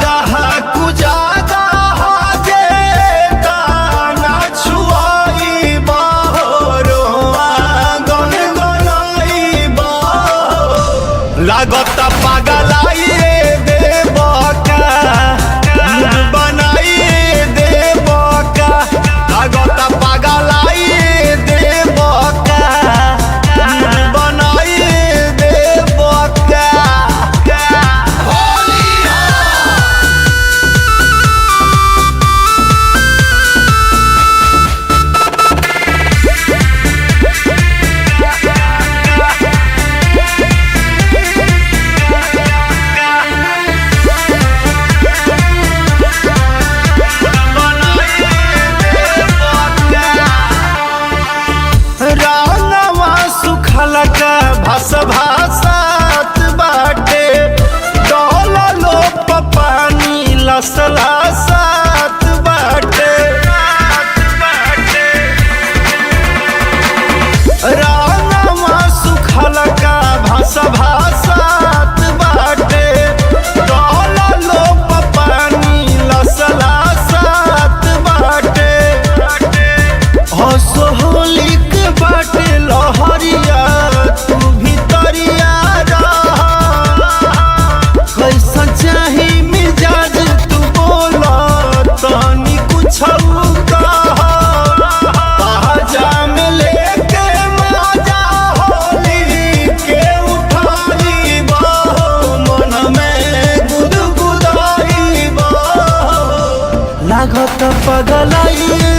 जागा कुजागा जे ताना छुआई बहरो आंगन गनाई लागत पागलाई देबका बनाई देबका लागत पागलाई देबका बनाई देबका रांगवा सुखल का भस भासात बाटे डोला लो पानी लसला सात बाटे रांगवा सुखल का भस भासात बाटे डोला लो पानी लसला सात बाटे होलिक बाटे लहरिया तू भितरिया कैसा चाही मिजाज तू बोला तनी कुछ में लेके मजा होली के उठाई मन में गुदगुदाई लागत पगलाई